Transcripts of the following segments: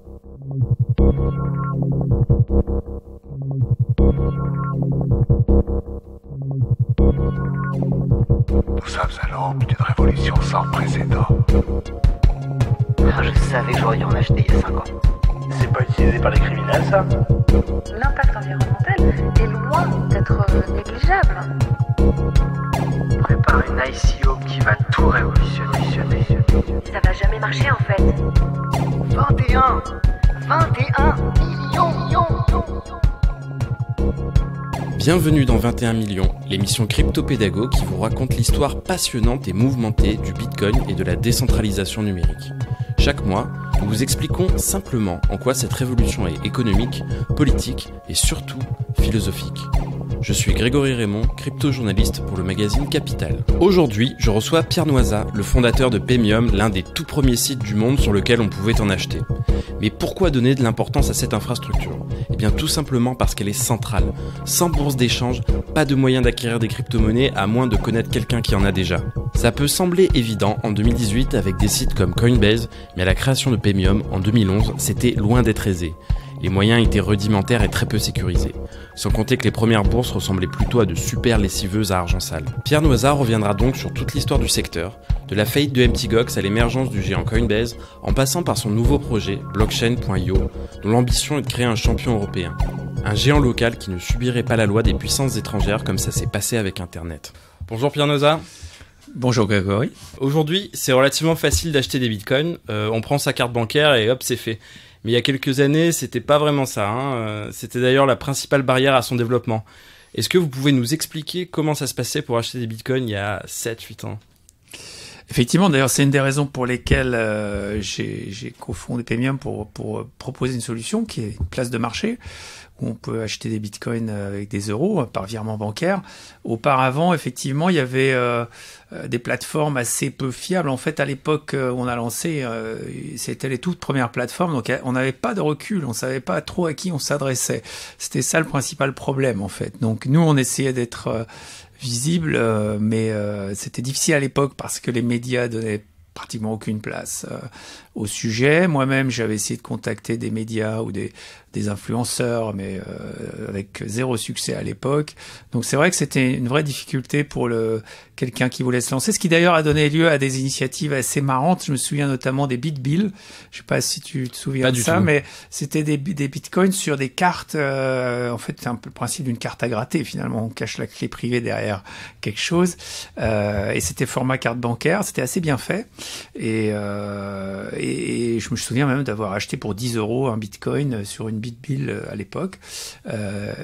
Nous sommes à l'aube d'une révolution sans précédent. Ah, je savais que j'aurais dû en acheter il y a 5 ans. C'est pas utilisé par les criminels, ça? L'impact environnemental est loin d'être négligeable. On prépare une ICO qui va tout révolutionner. Ça va jamais marcher en fait. 21 millions. Bienvenue dans 21 millions, l'émission crypto-pédago qui vous raconte l'histoire passionnante et mouvementée du Bitcoin et de la décentralisation numérique. Chaque mois, nous vous expliquons simplement en quoi cette révolution est économique, politique et surtout philosophique. Je suis Grégory Raymond, crypto-journaliste pour le magazine Capital. Aujourd'hui, je reçois Pierre Noisa, le fondateur de Paymium, l'un des tout premiers sites du monde sur lequel on pouvait en acheter. Mais pourquoi donner de l'importance à cette infrastructure ? Eh bien tout simplement parce qu'elle est centrale. Sans bourse d'échange, pas de moyen d'acquérir des crypto-monnaies à moins de connaître quelqu'un qui en a déjà. Ça peut sembler évident en 2018 avec des sites comme Coinbase, mais à la création de Paymium en 2011, c'était loin d'être aisé. Les moyens étaient rudimentaires et très peu sécurisés. Sans compter que les premières bourses ressemblaient plutôt à de super lessiveuses à argent sale. Pierre Noisa reviendra donc sur toute l'histoire du secteur, de la faillite de Mt. Gox à l'émergence du géant Coinbase, en passant par son nouveau projet, Blockchain.io, dont l'ambition est de créer un champion européen. Un géant local qui ne subirait pas la loi des puissances étrangères comme ça s'est passé avec Internet. Bonjour Pierre Noisa. Bonjour Grégory. Aujourd'hui, c'est relativement facile d'acheter des bitcoins. On prend sa carte bancaire et hop, c'est fait. Mais il y a quelques années, c'était pas vraiment ça. C'était d'ailleurs la principale barrière à son développement. Est-ce que vous pouvez nous expliquer comment ça se passait pour acheter des bitcoins il y a 7-8 ans ? Effectivement, d'ailleurs, c'est une des raisons pour lesquelles j'ai cofondé Paymium pour proposer une solution qui est une place de marché où on peut acheter des bitcoins avec des euros par virement bancaire. Auparavant, effectivement, il y avait des plateformes assez peu fiables. En fait, à l'époque où on a lancé, c'était les toutes premières plateformes, donc on n'avait pas de recul, on savait pas trop à qui on s'adressait. C'était ça le principal problème, en fait. Donc nous, on essayait d'être visible, mais c'était difficile à l'époque parce que les médias donnaient pratiquement aucune place au sujet. Moi-même, j'avais essayé de contacter des médias ou des influenceurs, mais avec zéro succès à l'époque. Donc c'est vrai que c'était une vraie difficulté pour quelqu'un qui voulait se lancer, ce qui d'ailleurs a donné lieu à des initiatives assez marrantes. Je me souviens notamment des BitBill. Je sais pas si tu te souviens de ça, mais c'était des bitcoins sur des cartes. En fait, c'est un peu le principe d'une carte à gratter. Finalement, on cache la clé privée derrière quelque chose. Et c'était format carte bancaire. C'était assez bien fait. Et je me souviens même d'avoir acheté pour 10 € un bitcoin sur une BitBill à l'époque.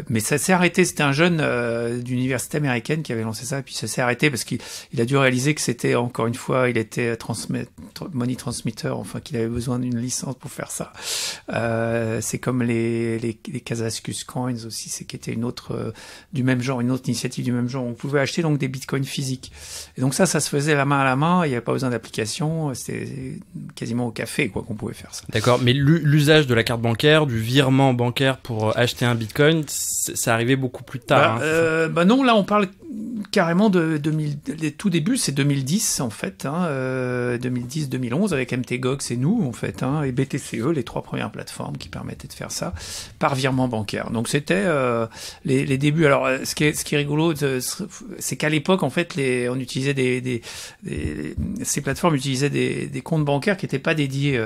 Mais ça s'est arrêté. C'était un jeune d'université américaine qui avait lancé ça, et puis ça s'est arrêté parce qu'il a dû réaliser que c'était, encore une fois, il était money transmitter, enfin qu'il avait besoin d'une licence pour faire ça. C'est comme les Kazakhstan Coins aussi, c'est qui était une autre du même genre, une autre initiative du même genre. On pouvait acheter donc des bitcoins physiques. Et donc ça se faisait la main à la main. Il n'y avait pas besoin d'application. C'était quasiment au café qu'on pouvait faire ça. D'accord, mais l'usage de la carte bancaire, du virement bancaire pour acheter un bitcoin, ça arrivait beaucoup plus tard. Non, là on parle carrément de les tout débuts, c'est 2010 en fait, 2010-2011 avec Mt. Gox et nous en fait, et BTCE, les 3 premières plateformes qui permettaient de faire ça par virement bancaire. Donc c'était les débuts. Alors ce qui est rigolo, c'est qu'à l'époque en fait on utilisait ces plateformes utilisaient des comptes bancaires qui n'étaient pas dédiés,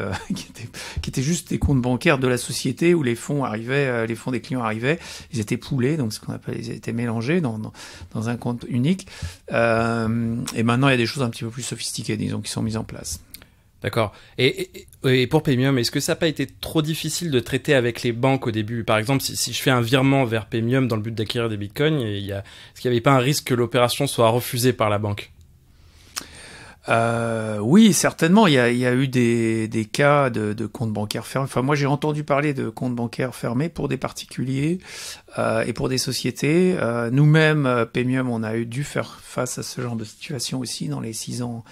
qui étaient juste des comptes bancaires de la société où les fonds arrivaient, les fonds des clients arrivaient, ils étaient poolés, donc ce qu'on appelle, ils étaient mélangés dans un compte unique. Et maintenant, il y a des choses un petit peu plus sophistiquées, disons, qui sont mises en place. D'accord. Et pour Paymium, est-ce que ça n'a pas été trop difficile de traiter avec les banques au début ? Par exemple, si je fais un virement vers Paymium dans le but d'acquérir des bitcoins, est-ce qu'il n'y avait pas un risque que l'opération soit refusée par la banque ? Oui, certainement. Il y a eu des cas de comptes bancaires fermés. Enfin, moi, j'ai entendu parler de comptes bancaires fermés pour des particuliers et pour des sociétés. Nous-mêmes, Paymium, on a dû faire face à ce genre de situation aussi dans les 6 ans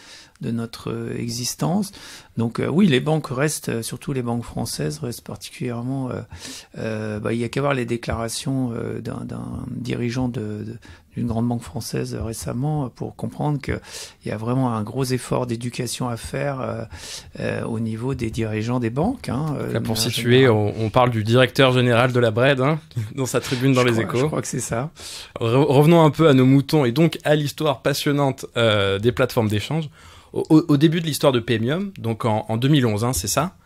notre existence. Donc oui, les banques restent, surtout les banques françaises, restent particulièrement... il y a qu'à voir les déclarations d'un dirigeant d'une grande banque française récemment pour comprendre qu'il y a vraiment un gros effort d'éducation à faire au niveau des dirigeants des banques. Là, pour situer, on parle du directeur général de la BRED, dans sa tribune dans les Échos. Je crois que c'est ça. Revenons un peu à nos moutons et donc à l'histoire passionnante des plateformes d'échange. Au début de l'histoire de Paymium, donc en 2011, c'est ça,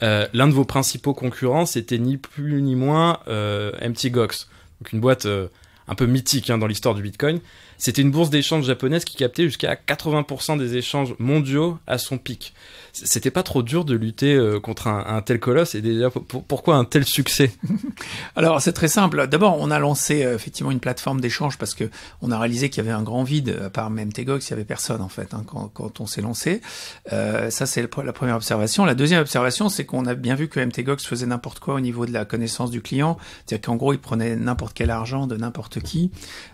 l'un de vos principaux concurrents, c'était ni plus ni moins Mt. Gox, donc une boîte un peu mythique dans l'histoire du Bitcoin. C'était une bourse d'échange japonaise qui captait jusqu'à 80% des échanges mondiaux à son pic. C'était pas trop dur de lutter contre un tel colosse, et déjà pourquoi un tel succès? Alors c'est très simple. D'abord on a lancé effectivement une plateforme d'échange parce que on a réalisé qu'il y avait un grand vide. À part Mt. Gox, il y avait personne en fait quand on s'est lancé. Ça c'est la première observation. La deuxième observation, c'est qu'on a bien vu que Mt. Gox faisait n'importe quoi au niveau de la connaissance du client. C'est-à-dire qu'en gros il prenait n'importe quel argent de n'importe qui,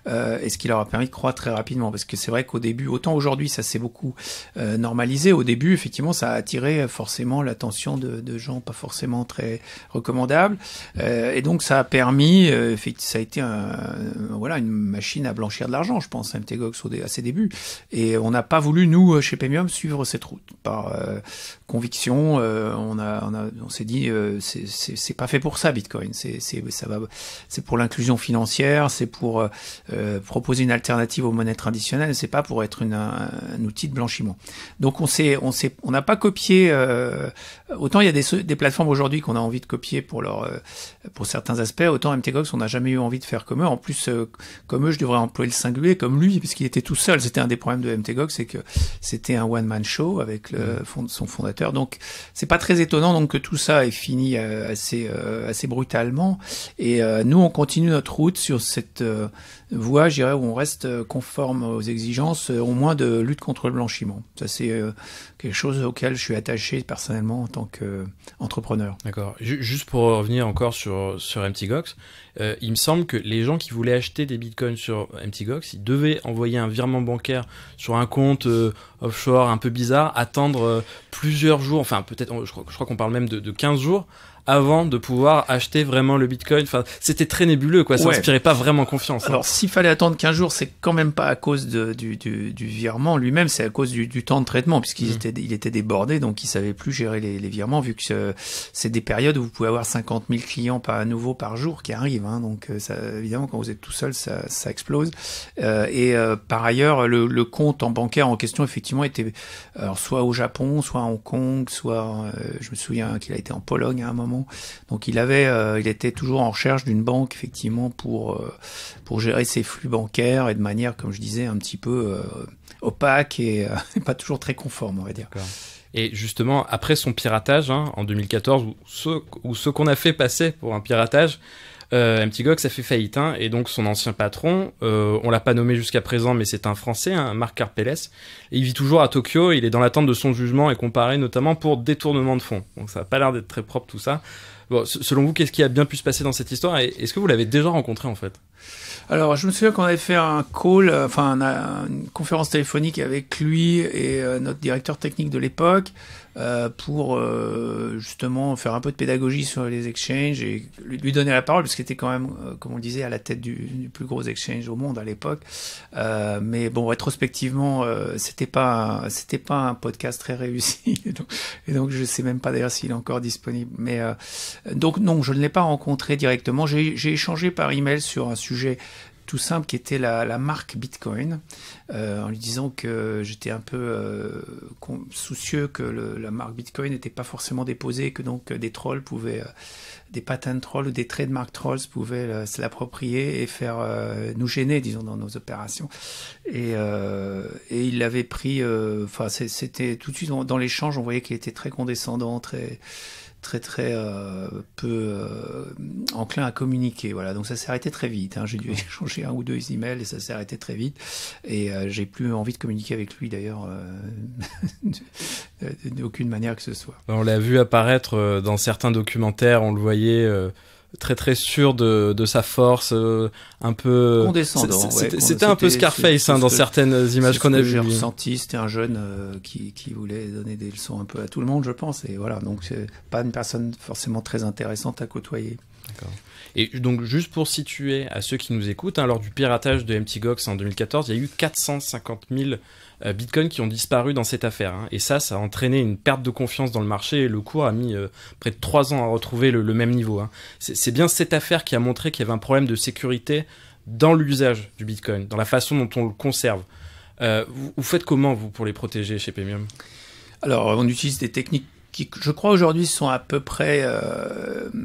et ce qui leur a permis de croître très rapidement. Parce que c'est vrai qu'au début, autant aujourd'hui ça s'est beaucoup normalisé, au début effectivement ça a attiré forcément l'attention de gens pas forcément très recommandables, et donc ça a permis, ça a été une machine à blanchir de l'argent, je pense, Mt. Gox à ses débuts, et on n'a pas voulu, nous chez Paymium, suivre cette route par conviction. On s'est dit c'est pas fait pour ça Bitcoin, c'est pour l'inclusion financière, c'est pour proposer une alternative aux monnaies traditionnelles, c'est pas pour être un outil de blanchiment. Donc on n'a pas copié. Autant il y a des plateformes aujourd'hui qu'on a envie de copier pour certains aspects, autant Mt. Gox on n'a jamais eu envie de faire comme eux. En plus, comme eux, je devrais employer le singulier, comme lui, parce qu'il était tout seul. C'était un des problèmes de Mt. Gox, c'est que c'était un one man show avec son fondateur. Donc c'est pas très étonnant donc que tout ça ait fini assez brutalement. Et nous on continue notre route sur cette voie, je dirais, où on reste conforme aux exigences, au moins de lutte contre le blanchiment. Ça, c'est quelque chose auquel je suis attaché personnellement en tant qu'entrepreneur. D'accord. Juste pour revenir encore sur Mt. Gox, il me semble que les gens qui voulaient acheter des bitcoins sur Mt. Gox, ils devaient envoyer un virement bancaire sur un compte offshore un peu bizarre, attendre plusieurs jours, enfin peut-être, je crois qu'on parle même de 15 jours, avant de pouvoir acheter vraiment le Bitcoin. Enfin, c'était très nébuleux, quoi. Ça inspirait pas vraiment confiance. Alors, s'il fallait attendre 15 jours, c'est quand même pas à cause du virement lui-même, c'est à cause du temps de traitement, puisqu'il était débordé, donc il savait plus gérer les virements, vu que c'est des périodes où vous pouvez avoir 50 000 clients nouveaux par jour qui arrivent, donc ça, évidemment, quand vous êtes tout seul, ça explose. Par ailleurs, le compte en bancaire en question, effectivement, était soit au Japon, soit à Hong Kong, soit, je me souviens qu'il a été en Pologne à un moment. Donc il était toujours en recherche d'une banque effectivement pour gérer ses flux bancaires, et de manière, comme je disais, un petit peu opaque et pas toujours très conforme, on va dire. D'accord. Et justement, après son piratage en 2014, ou ce qu'on a fait passer pour un piratage, Mt. Gox a fait faillite, et donc son ancien patron, on l'a pas nommé jusqu'à présent, mais c'est un Français, Marc Karpeles, et il vit toujours à Tokyo. Il est dans l'attente de son jugement et comparé notamment pour détournement de fonds. Donc ça a pas l'air d'être très propre tout ça. Bon, selon vous, qu'est-ce qui a bien pu se passer dans cette histoire, et est-ce que vous l'avez déjà rencontré en fait? Alors, je me souviens qu'on avait fait un call, une conférence téléphonique avec lui et notre directeur technique de l'époque, pour justement faire un peu de pédagogie sur les exchanges et lui donner la parole, parce qu'il était quand même, comme on le disait, à la tête du plus gros exchange au monde à l'époque. Mais bon, rétrospectivement, c'était pas un podcast très réussi, et donc je sais même pas d'ailleurs s'il est encore disponible. Mais donc non, je ne l'ai pas rencontré directement. J'ai échangé par email sur un sujet tout simple qui était la marque Bitcoin, en lui disant que j'étais un peu soucieux que la marque Bitcoin n'était pas forcément déposée, que donc des trolls pouvaient, des patent trolls ou des trademark trolls pouvaient se l'approprier et faire nous gêner, disons, dans nos opérations. Et il l'avait pris, c'était tout de suite dans l'échange, on voyait qu'il était très condescendant, très peu enclin à communiquer. Voilà, donc ça s'est arrêté très vite. J'ai dû échanger un ou deux emails et ça s'est arrêté très vite. Et j'ai plus envie de communiquer avec lui d'ailleurs, d'aucune manière que ce soit. On l'a vu apparaître dans certains documentaires, on le voyait très très sûr de sa force, un peu condescendant. C'était un peu Scarface dans certaines images qu'on a vues. J'ai ressenti, c'était un jeune qui voulait donner des leçons un peu à tout le monde, je pense. Et voilà, donc c'est pas une personne forcément très intéressante à côtoyer. D'accord. Et donc, juste pour situer à ceux qui nous écoutent, lors du piratage de Mt. Gox en 2014, il y a eu 450 000 bitcoins qui ont disparu dans cette affaire. Et ça a entraîné une perte de confiance dans le marché et le cours a mis près de 3 ans à retrouver le même niveau. C'est bien cette affaire qui a montré qu'il y avait un problème de sécurité dans l'usage du bitcoin, dans la façon dont on le conserve. Vous faites comment, vous, pour les protéger chez Paymium ? Alors, on utilise des techniques qui, je crois, aujourd'hui sont à peu près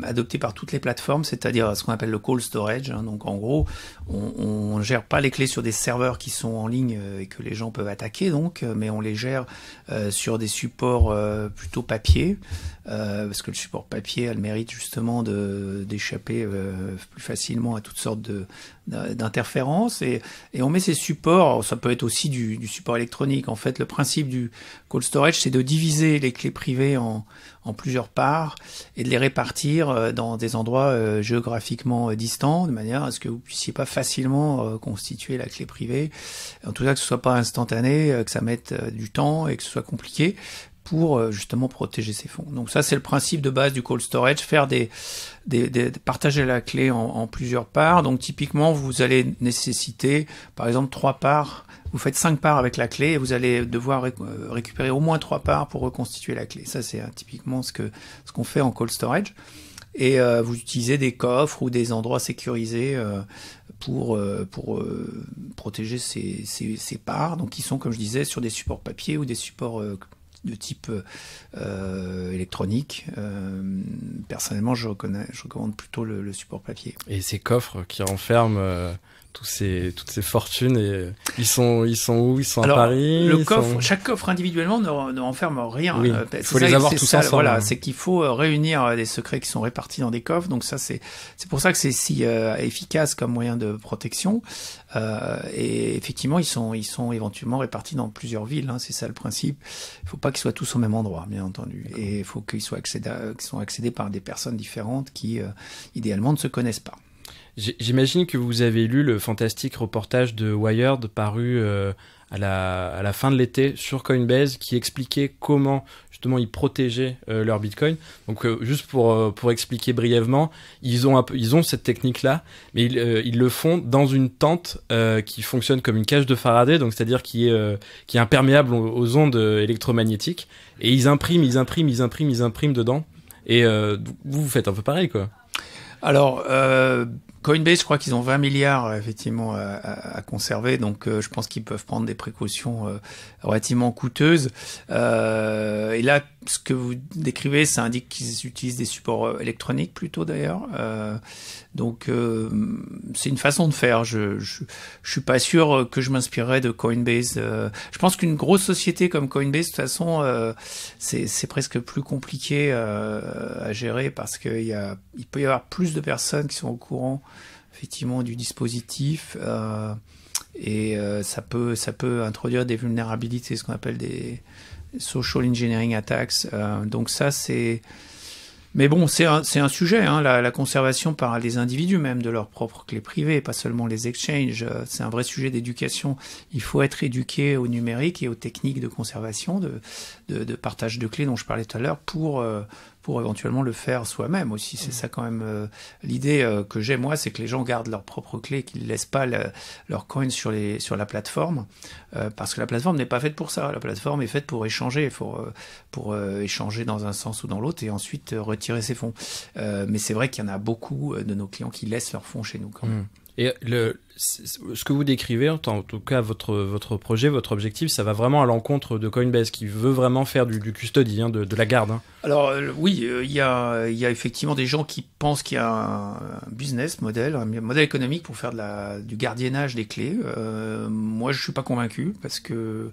adoptées par toutes les plateformes, c'est-à-dire ce qu'on appelle le cold storage. Donc, en gros, on gère pas les clés sur des serveurs qui sont en ligne et que les gens peuvent attaquer, donc, mais on les gère sur des supports plutôt papier, parce que le support papier a le mérite justement d'échapper plus facilement à toutes sortes d'interférences, et on met ces supports, ça peut être aussi du support électronique. En fait, le principe du cold storage, c'est de diviser les clés privées en plusieurs parts et de les répartir dans des endroits géographiquement distants, de manière à ce que vous puissiez pas facilement constituer la clé privée, en tout cas que ce soit pas instantané, que ça mette du temps et que ce soit compliqué, pour justement protéger ces fonds. Donc ça, c'est le principe de base du cold storage, faire partager la clé en plusieurs parts. Donc typiquement, vous allez nécessiter, par exemple, 3 parts. Vous faites 5 parts avec la clé et vous allez devoir récupérer au moins 3 parts pour reconstituer la clé. Ça, c'est typiquement ce qu'on fait en cold storage. Et vous utilisez des coffres ou des endroits sécurisés pour protéger ces parts. Donc, qui sont, comme je disais, sur des supports papier ou des supports de type électronique. Personnellement, je recommande plutôt le support papier. Et ces coffres qui renferment toutes ces fortunes, et ils sont où? Ils sont à Paris? Chaque coffre individuellement ne renferme rien. Oui, il faut les avoir tous ensemble. Voilà, c'est qu'il faut réunir des secrets qui sont répartis dans des coffres. Donc ça, c'est pour ça que c'est si efficace comme moyen de protection. Et effectivement, ils sont éventuellement répartis dans plusieurs villes. C'est ça le principe. Il faut pas qu'ils soient tous au même endroit, bien entendu. Et il faut qu'ils soient accédés par des personnes différentes qui, idéalement, ne se connaissent pas. J'imagine que vous avez lu le fantastique reportage de Wired paru à la fin de l'été sur Coinbase, qui expliquait comment justement ils protégeaient leur Bitcoin. Donc juste pour expliquer brièvement, ils ont cette technique-là, mais ils le font dans une tente qui fonctionne comme une cage de Faraday, donc c'est-à-dire qui est imperméable aux ondes électromagnétiques, et ils impriment dedans. Et vous faites un peu pareil, quoi. Alors, Coinbase, je crois qu'ils ont 20 milliards effectivement à conserver, donc je pense qu'ils peuvent prendre des précautions relativement coûteuses. Et là, ce que vous décrivez, ça indique qu'ils utilisent des supports électroniques plutôt d'ailleurs. Donc c'est une façon de faire. Je suis pas sûr que je m'inspirerais de Coinbase. Je pense qu'une grosse société comme Coinbase, de toute façon, c'est presque plus compliqué à gérer, parce que il peut y avoir plus de personnes qui sont au courant effectivement du dispositif, et ça peut introduire des vulnérabilités, ce qu'on appelle des social engineering attacks. Donc ça, c'est... Mais bon, c'est un sujet, la conservation par les individus même de leurs propres clés privées, pas seulement les exchanges. C'est un vrai sujet d'éducation. Il faut être éduqué au numérique et aux techniques de conservation, de partage de clés dont je parlais tout à l'heure, pour éventuellement le faire soi-même aussi. C'est ça quand même l'idée que j'ai, moi, c'est que les gens gardent leurs propres clés, qu'ils ne laissent pas leurs coins sur la plateforme, parce que la plateforme n'est pas faite pour ça. La plateforme est faite pour échanger, pour échanger dans un sens ou dans l'autre, et ensuite retirer ses fonds. Mais c'est vrai qu'il y en a beaucoup de nos clients qui laissent leurs fonds chez nous quand même. Et ce que vous décrivez, en tout cas votre projet, votre objectif, ça va vraiment à l'encontre de Coinbase, qui veut vraiment faire du custody, de la garde. Alors oui, il y a effectivement des gens qui pensent qu'il y a un business model, un modèle économique pour faire du gardiennage des clés. Moi, je suis pas convaincu, parce que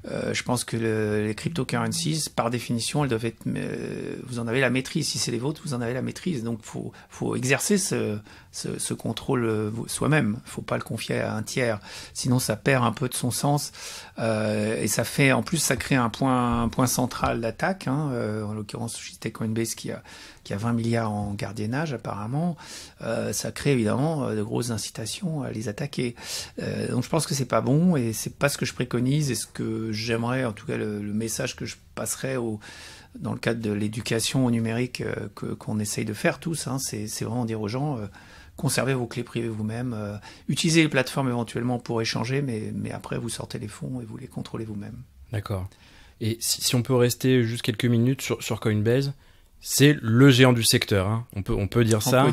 Je pense que les cryptocurrencies, par définition, elles doivent être, vous en avez la maîtrise. Si c'est les vôtres, vous en avez la maîtrise. Donc, faut exercer ce contrôle soi-même. Faut pas le confier à un tiers. Sinon, ça perd un peu de son sens. Et ça fait, en plus, ça crée un point central d'attaque. En l'occurrence, c'était Coinbase qui a 20 milliards en gardiennage, apparemment. Ça crée évidemment de grosses incitations à les attaquer. Donc, je pense que c'est pas bon et c'est pas ce que je préconise et ce que j'aimerais, en tout cas, le message que je passerais dans le cadre de l'éducation au numérique qu'on essaye de faire tous, c'est vraiment dire aux gens, conservez vos clés privées vous-même, utilisez les plateformes éventuellement pour échanger, mais après vous sortez les fonds et vous les contrôlez vous-même. D'accord. Et si on peut rester juste quelques minutes sur Coinbase, c'est le géant du secteur, on peut dire ça.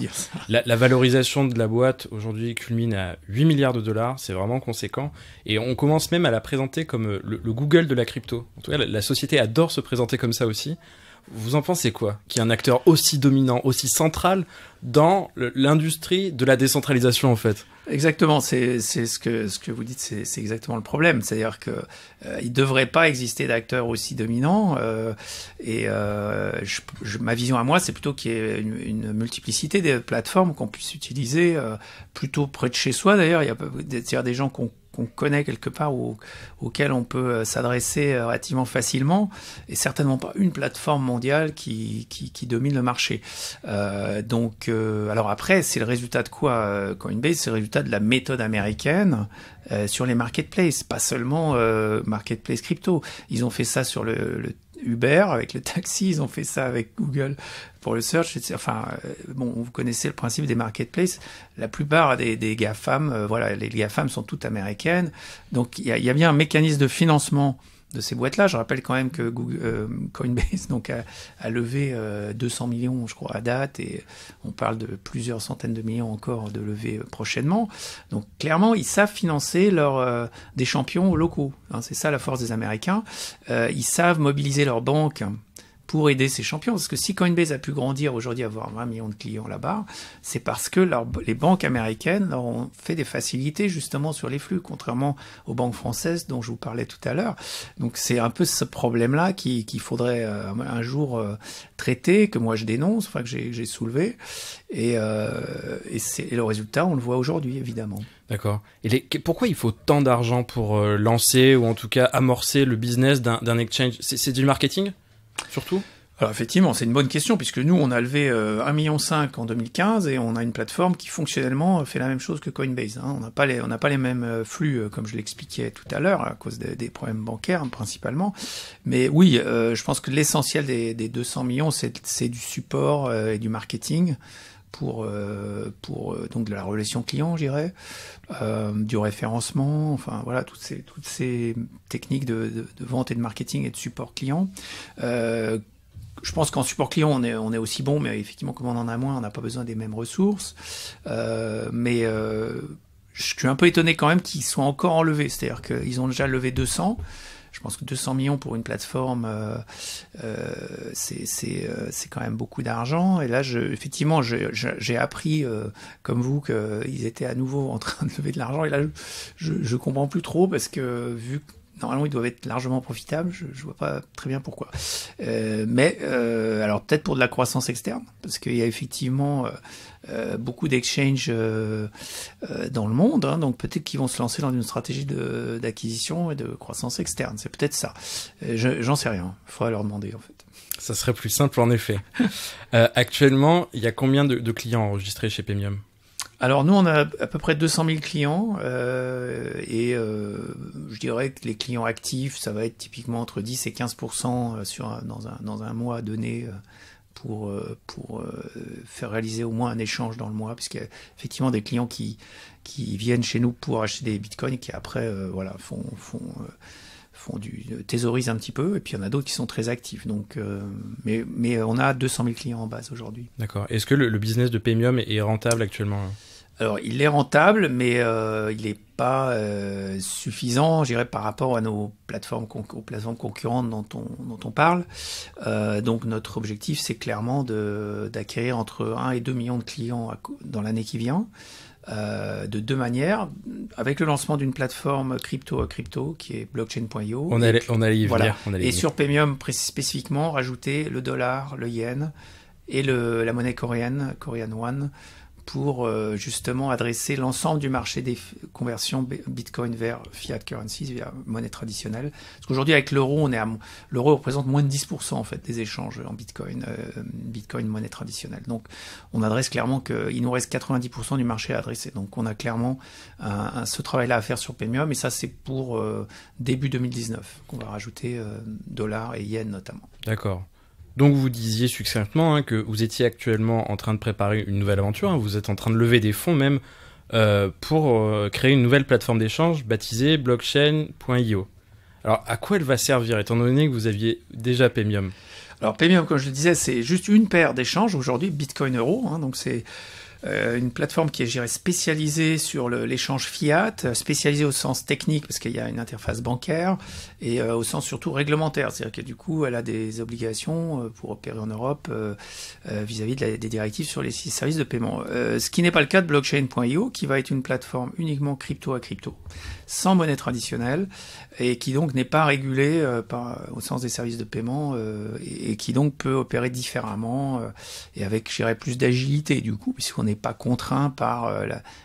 La valorisation de la boîte aujourd'hui culmine à 8 milliards de dollars, c'est vraiment conséquent. Et on commence même à la présenter comme le Google de la crypto. En tout cas, la société adore se présenter comme ça aussi. Vous en pensez quoi? Qu'il y ait un acteur aussi dominant, aussi central dans l'industrie de la décentralisation en fait? Exactement, c'est ce que vous dites, c'est exactement le problème. C'est-à-dire que il devrait pas exister d'acteurs aussi dominants. Ma vision à moi, c'est plutôt qu'il y ait une multiplicité des plateformes qu'on puisse utiliser plutôt près de chez soi. D'ailleurs, il y a des gens qu'on connaît quelque part auquel on peut s'adresser relativement facilement, et certainement pas une plateforme mondiale qui domine le marché. Alors après, c'est le résultat de quoi Coinbase? C'est le résultat de la méthode américaine sur les marketplaces, pas seulement marketplace crypto. Ils ont fait ça sur le Uber avec le taxi, ils ont fait ça avec Google pour le search, etc. Enfin, vous connaissez le principe des marketplaces. La plupart des GAFAM, les GAFAM sont toutes américaines. Donc, il y a bien un mécanisme de financement de ces boîtes-là. Je rappelle quand même que Coinbase a levé 200 millions, je crois, à date, et on parle de plusieurs centaines de millions encore de levées prochainement. Donc, clairement, ils savent financer des champions locaux. C'est ça la force des Américains. Ils savent mobiliser leurs banques pour aider ces champions. Parce que si Coinbase a pu grandir aujourd'hui, avoir 20 millions de clients là-bas, c'est parce que les banques américaines leur ont fait des facilités justement sur les flux, contrairement aux banques françaises dont je vous parlais tout à l'heure. Donc c'est un peu ce problème-là qu'il faudrait un jour traiter, que moi je dénonce, que j'ai soulevé. Et le résultat, on le voit aujourd'hui, évidemment. D'accord. Et pourquoi il faut tant d'argent pour lancer, ou en tout cas amorcer le business d'un exchange? C'est du marketing surtout? Alors effectivement, c'est une bonne question, puisque nous, on a levé 1,5 million en 2015 et on a une plateforme qui fonctionnellement fait la même chose que Coinbase. On n'a pas les mêmes flux, comme je l'expliquais tout à l'heure, à cause des problèmes bancaires principalement. Mais oui, je pense que l'essentiel des 200 millions, c'est du support et du marketing pour donc de la relation client, je dirais, du référencement, enfin voilà, toutes ces techniques de vente et de marketing et de support client. Je pense qu'en support client, on est aussi bon, mais effectivement, comme on en a moins, on n'a pas besoin des mêmes ressources. Mais je suis un peu étonné quand même qu'ils soient encore en levée. C'est-à-dire qu'ils ont déjà levé 200. Je pense que 200 millions pour une plateforme, c'est quand même beaucoup d'argent. Et là, effectivement, j'ai appris, comme vous, qu'ils étaient à nouveau en train de lever de l'argent. Et là, je comprends plus trop, parce que vu que normalement, ils doivent être largement profitables. Je vois pas très bien pourquoi. Alors peut-être pour de la croissance externe, parce qu'il y a effectivement beaucoup d'exchanges dans le monde, donc peut-être qu'ils vont se lancer dans une stratégie d'acquisition et de croissance externe. C'est peut-être ça. J'en sais rien. Il faudra leur demander, en fait. Ça serait plus simple, en effet. Actuellement, il y a combien de clients enregistrés chez Paymium? Alors nous, on a à peu près 200 000 clients et je dirais que les clients actifs, ça va être typiquement entre 10 et 15% dans un mois donné pour faire réaliser au moins un échange dans le mois, puisqu'il y a effectivement des clients qui viennent chez nous pour acheter des bitcoins et qui après thésaurisent un petit peu, et puis il y en a d'autres qui sont très actifs. Donc, mais on a 200 000 clients en base aujourd'hui. D'accord. Est-ce que le business de Paymium est rentable actuellement? Alors, il est rentable, mais il n'est pas suffisant, je dirais, par rapport à nos plateformes, aux plateformes concurrentes dont on parle. Donc, notre objectif, c'est clairement d'acquérir entre 1 et 2 millions de clients dans l'année qui vient, de deux manières. Avec le lancement d'une plateforme crypto à crypto, qui est blockchain.io. On allait y venir. Et sur Paymium, spécifiquement, rajouter le dollar, le yen et la monnaie coréenne, Korean Won, pour justement adresser l'ensemble du marché des conversions Bitcoin vers fiat currencies, via monnaie traditionnelle. Parce qu'aujourd'hui, avec l'euro, l'euro représente moins de 10% en fait des échanges en Bitcoin, Bitcoin monnaie traditionnelle. Donc, on adresse clairement qu'il nous reste 90% du marché à adresser. Donc, on a clairement ce travail-là à faire sur Paymium, et ça, c'est pour début 2019 qu'on va rajouter dollars et yens notamment. D'accord. Donc vous disiez succinctement que vous étiez actuellement en train de préparer une nouvelle aventure, vous êtes en train de lever des fonds même pour créer une nouvelle plateforme d'échange baptisée blockchain.io. Alors à quoi elle va servir étant donné que vous aviez déjà Paymium ? Alors Paymium, comme je le disais, c'est juste une paire d'échanges aujourd'hui, Bitcoin Euro, donc c'est une plateforme qui est, je dirais, spécialisée sur l'échange fiat, spécialisée au sens technique parce qu'il y a une interface bancaire, et au sens surtout réglementaire, c'est-à-dire que du coup elle a des obligations pour opérer en Europe vis-à-vis des directives sur les services de paiement. Ce qui n'est pas le cas de blockchain.io, qui va être une plateforme uniquement crypto à crypto, sans monnaie traditionnelle, et qui donc n'est pas régulée au sens des services de paiement, et qui donc peut opérer différemment et avec, je dirais, plus d'agilité du coup, puisqu'on n'est pas contraint par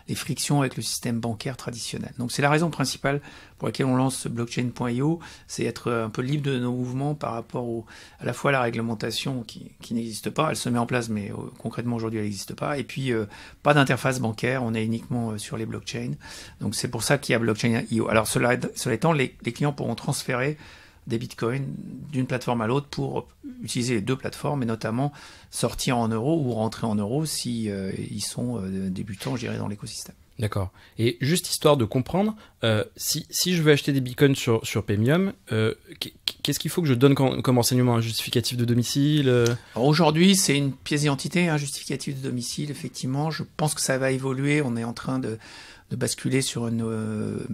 les frictions avec le système bancaire traditionnel. Donc c'est la raison principale pour laquelle on lance ce blockchain.io, c'est être un peu libre de nos mouvements par rapport à la fois à la réglementation qui n'existe pas, elle se met en place, mais concrètement aujourd'hui elle n'existe pas, et puis pas d'interface bancaire, on est uniquement sur les blockchains. Donc c'est pour ça qu'il y a blockchain.io. Alors cela étant, les clients pourront transférer des bitcoins d'une plateforme à l'autre pour utiliser les deux plateformes, et notamment sortir en euros ou rentrer en euros si ils sont débutants, je dirais, dans l'écosystème. D'accord. Et juste histoire de comprendre, si je veux acheter des bitcoins sur Paymium, qu'est-ce qu'il faut que je donne comme renseignement ? Un justificatif de domicile Alors aujourd'hui, c'est une pièce d'identité, un justificatif de domicile, effectivement. Je pense que ça va évoluer. On est en train de basculer sur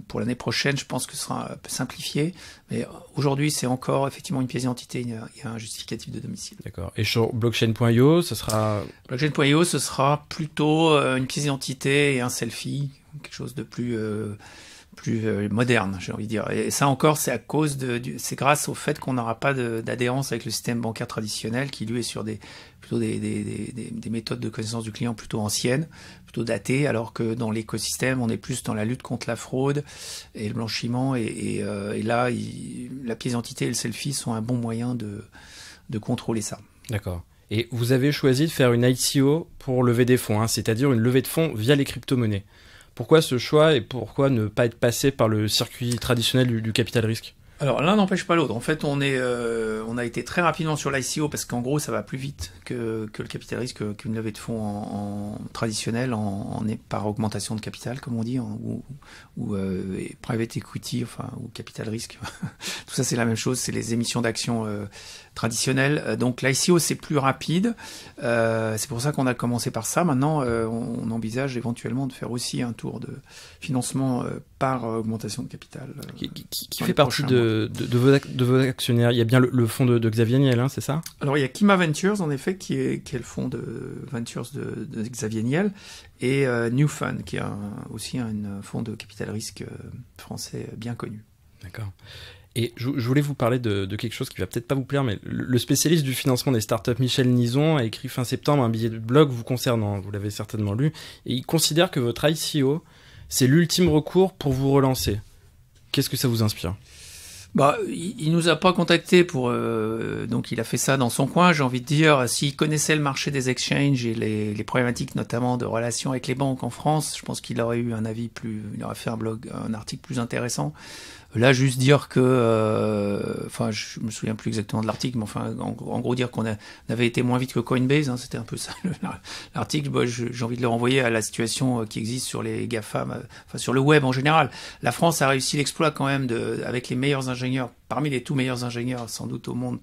pour l'année prochaine, je pense que ce sera un peu simplifié. Mais aujourd'hui, c'est encore effectivement une pièce d'identité, il y a un justificatif de domicile. D'accord. Et sur blockchain.io, ce sera... Blockchain.io, ce sera plutôt une pièce d'identité et un selfie, quelque chose de plus moderne, j'ai envie de dire. Et ça encore, c'est c'est grâce au fait qu'on n'aura pas d'adhérence avec le système bancaire traditionnel, qui lui est sur plutôt des méthodes de connaissance du client plutôt anciennes, plutôt datées, alors que dans l'écosystème, on est plus dans la lutte contre la fraude et le blanchiment, et là, la pièce d'identité et le selfie sont un bon moyen de contrôler ça. D'accord. Et vous avez choisi de faire une ICO pour lever des fonds, c'est-à-dire une levée de fonds via les crypto-monnaies. Pourquoi ce choix et pourquoi ne pas être passé par le circuit traditionnel du capital risque ? Alors l'un n'empêche pas l'autre. En fait, on a été très rapidement sur l'ICO parce qu'en gros, ça va plus vite que le capital risque, qu'une levée de fonds en traditionnel, par augmentation de capital, comme on dit, ou private equity, ou capital risque. Tout ça, c'est la même chose. C'est les émissions d'actions traditionnelles. Donc l'ICO, c'est plus rapide. C'est pour ça qu'on a commencé par ça. Maintenant, on envisage éventuellement de faire aussi un tour de financement par augmentation de capital. Qui fait partie de vos actionnaires ? Il y a bien le fonds de Xavier Niel, c'est ça ? Alors il y a Kima Ventures, en effet, qui est le fonds de Ventures de Xavier Niel, et New Fund, qui est aussi un fonds de capital risque français bien connu. D'accord. Et je voulais vous parler de quelque chose qui va peut-être pas vous plaire, mais le spécialiste du financement des startups, Michel Nison, a écrit fin septembre un billet de blog vous concernant, vous l'avez certainement lu, et il considère que votre ICO, c'est l'ultime recours pour vous relancer. Qu'est-ce que ça vous inspire ? Il nous a pas contacté donc il a fait ça dans son coin, j'ai envie de dire. S'il connaissait le marché des exchanges et les problématiques notamment de relations avec les banques en France, je pense qu'il aurait eu un avis il aurait fait un article plus intéressant. Là, juste dire que, je me souviens plus exactement de l'article, mais en gros dire qu'on avait été moins vite que Coinbase, c'était un peu ça l'article. J'ai envie de le renvoyer à la situation qui existe sur les GAFAM, sur le web en général. La France a réussi l'exploit quand même avec les meilleurs ingénieurs parmi les tout meilleurs ingénieurs sans doute au monde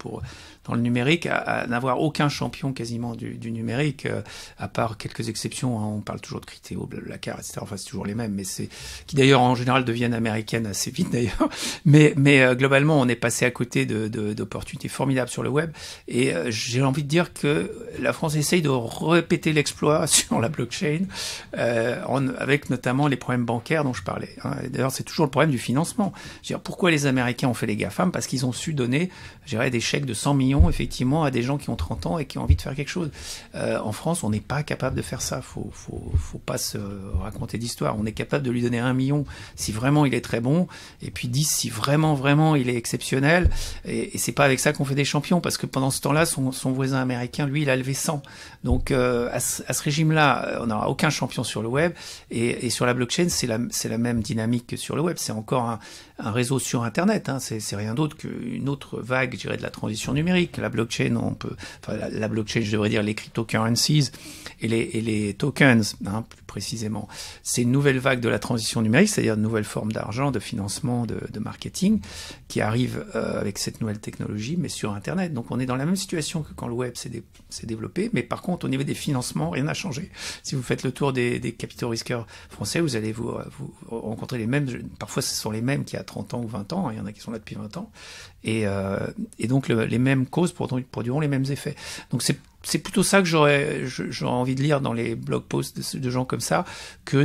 dans le numérique, à n'avoir aucun champion quasiment du numérique, à part quelques exceptions, hein, on parle toujours de Criteo, Blablacar, etc. Enfin, c'est toujours les mêmes, mais qui d'ailleurs en général deviennent américaines assez vite d'ailleurs. Mais globalement, on est passé à côté d'opportunités formidables sur le web. Et j'ai envie de dire que la France essaye de répéter l'exploit sur la blockchain, avec notamment les problèmes bancaires dont je parlais. Hein. D'ailleurs, c'est toujours le problème du financement. Je veux dire, pourquoi les Américains ont fait les GAFAM? Parce qu'ils ont su donner, je dirais, des chèques de 100 millions effectivement à des gens qui ont 30 ans et qui ont envie de faire quelque chose. En France, on n'est pas capable de faire ça. Faut pas se raconter d'histoire. On est capable de lui donner 1 million si vraiment il est très bon, et puis 10 si vraiment il est exceptionnel. Et c'est pas avec ça qu'on fait des champions, parce que pendant ce temps-là, son voisin américain, lui, il a levé 100. Donc à ce régime-là, on n'aura aucun champion sur le web. Et sur la blockchain, c'est la même dynamique que sur le web. C'est encore un réseau sur Internet. Hein. C'est rien d'autre qu'une autre vague, je dirais, de la transition numérique. La blockchain, la blockchain, je devrais dire les cryptocurrencies et les tokens, hein, plus précisément. C'est une nouvelle vague de la transition numérique, c'est-à-dire une nouvelle forme d'argent, de financement, de marketing, qui arrive avec cette nouvelle technologie, mais sur Internet. Donc on est dans la même situation que quand le web s'est développé, mais par contre, au niveau des financements, rien n'a changé. Si vous faites le tour des capitaux risqueurs français, vous allez vous rencontrer les mêmes, parfois ce sont les mêmes qui a 30 ans ou 20 ans, hein, il y en a qui sont là depuis 20 ans, et donc les mêmes causes produiront les mêmes effets. Donc c'est plutôt ça que j'aurais envie de lire dans les blog posts de gens comme ça, que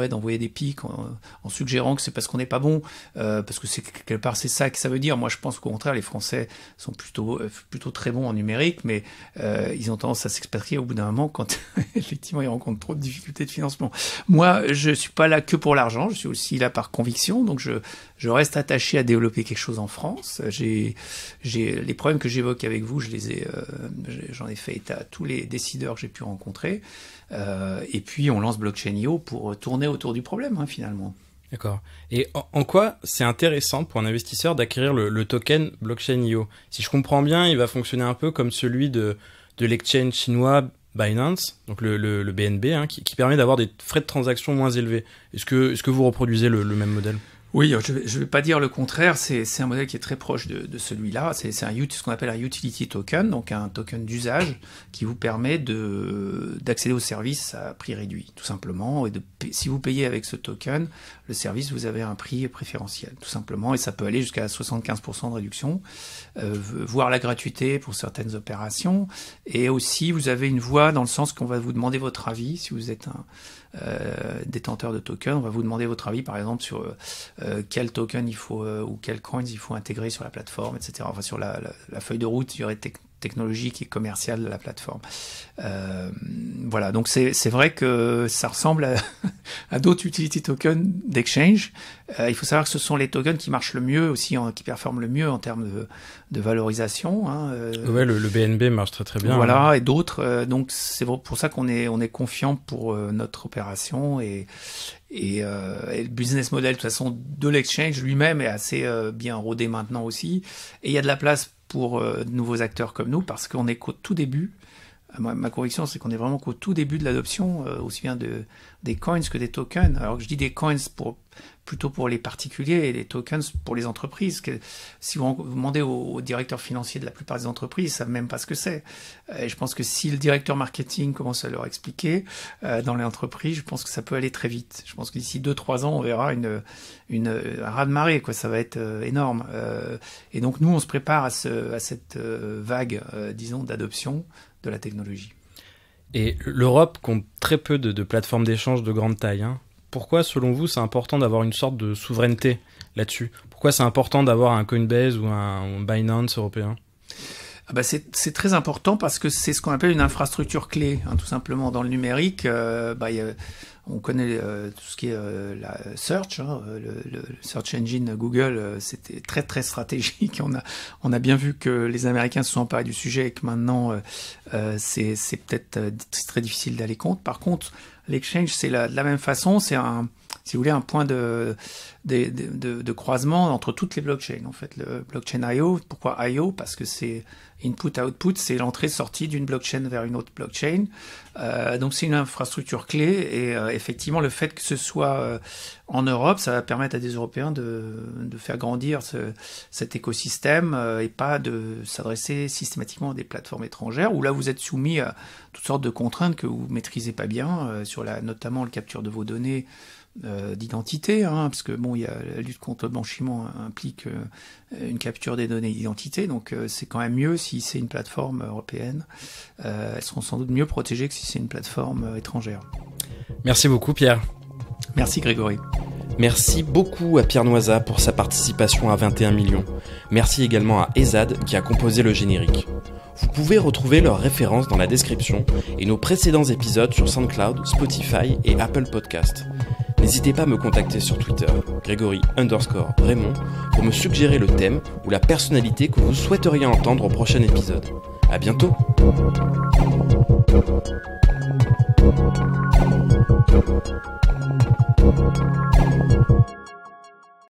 d'envoyer des pics en suggérant que c'est parce qu'on n'est pas bon, parce que quelque part c'est ça que ça veut dire. Moi je pense qu'au contraire les Français sont plutôt très bons en numérique, mais ils ont tendance à s'expatrier au bout d'un moment quand effectivement ils rencontrent trop de difficultés de financement. Moi je suis pas là que pour l'argent, je suis aussi là par conviction, donc je reste attaché à développer quelque chose en France. J'ai les problèmes que j'évoque avec vous, j'en ai fait état à tous les décideurs que j'ai pu rencontrer. Et puis on lance Blockchain.io pour tourner autour du problème, hein, finalement. D'accord. Et en quoi c'est intéressant pour un investisseur d'acquérir le token Blockchain.io? Si je comprends bien, il va fonctionner un peu comme celui de l'exchange chinois Binance, donc le BNB, hein, qui permet d'avoir des frais de transaction moins élevés. Est-ce que vous reproduisez le même modèle? Oui, je vais pas dire le contraire, c'est un modèle qui est très proche de celui-là, c'est ce qu'on appelle un utility token, donc un token d'usage qui vous permet d'accéder au service à prix réduit, tout simplement, et si vous payez avec ce token, le service, vous avez un prix préférentiel, tout simplement, et ça peut aller jusqu'à 75% de réduction, voire la gratuité pour certaines opérations, et aussi vous avez une voie dans le sens qu'on va vous demander votre avis, si vous êtes un détenteur de token, on va vous demander votre avis par exemple sur quel token il faut ou quels coins il faut intégrer sur la plateforme, etc. Enfin sur la feuille de route, il y aurait technologique et commerciale de la plateforme. Voilà, donc c'est vrai que ça ressemble à d'autres utility tokens d'exchange. Il faut savoir que ce sont les tokens qui marchent le mieux aussi, qui performent le mieux en termes de valorisation. Hein. Ouais, le BNB marche très très bien. Voilà, hein. Et d'autres. Donc c'est pour ça qu'on est confiant pour notre opération et le business model de toute façon de l'exchange lui-même est assez bien rodé maintenant aussi. Et il y a de la place pour de nouveaux acteurs comme nous, parce qu'on est qu'au tout début. Ma conviction, c'est qu'on est vraiment qu'au tout début de l'adoption, aussi bien des coins que des tokens. Alors que je dis des coins plutôt pour les particuliers et les tokens pour les entreprises. Si vous demandez aux directeurs financiers de la plupart des entreprises, ils savent même pas ce que c'est. Et je pense que si le directeur marketing commence à leur expliquer dans les entreprises, je pense que ça peut aller très vite. Je pense que d'ici 2-3 ans, on verra un raz-de-marée, quoi. Ça va être énorme. Et donc nous, on se prépare à cette vague, disons, d'adoption de la technologie. Et l'Europe compte très peu de plateformes d'échange de grande taille. Hein. Pourquoi, selon vous, c'est important d'avoir une sorte de souveraineté là-dessus? Pourquoi c'est important d'avoir un Coinbase ou un Binance européen? C'est très important parce que c'est ce qu'on appelle une infrastructure clé, hein, tout simplement. Dans le numérique, on connaît tout ce qui est la search, hein, le search engine Google, c'était très très stratégique. On a bien vu que les Américains se sont emparés du sujet et que maintenant c'est peut-être très difficile d'aller contre. Par contre, l'exchange, c'est de la même façon, c'est si vous voulez, un point de croisement entre toutes les blockchains. En fait, le blockchain IO, pourquoi IO? Parce que c'est input-output, c'est l'entrée-sortie d'une blockchain vers une autre blockchain. Donc c'est une infrastructure clé et effectivement le fait que ce soit en Europe, ça va permettre à des Européens de faire grandir cet écosystème et pas de s'adresser systématiquement à des plateformes étrangères où là vous êtes soumis à toutes sortes de contraintes que vous maîtrisez pas bien sur notamment le capture de vos données d'identité, parce que bon, il y a la lutte contre le blanchiment implique une capture des données d'identité, donc c'est quand même mieux si c'est une plateforme européenne. Elles seront sans doute mieux protégées que si c'est une plateforme étrangère. Merci beaucoup Pierre. Merci Grégory. Merci beaucoup à Pierre Noisa pour sa participation à 21 millions. Merci également à Ezad qui a composé le générique. Vous pouvez retrouver leurs références dans la description et nos précédents épisodes sur SoundCloud, Spotify et Apple Podcast. N'hésitez pas à me contacter sur Twitter, Grégory_Raymond, pour me suggérer le thème ou la personnalité que vous souhaiteriez entendre au prochain épisode. À bientôt!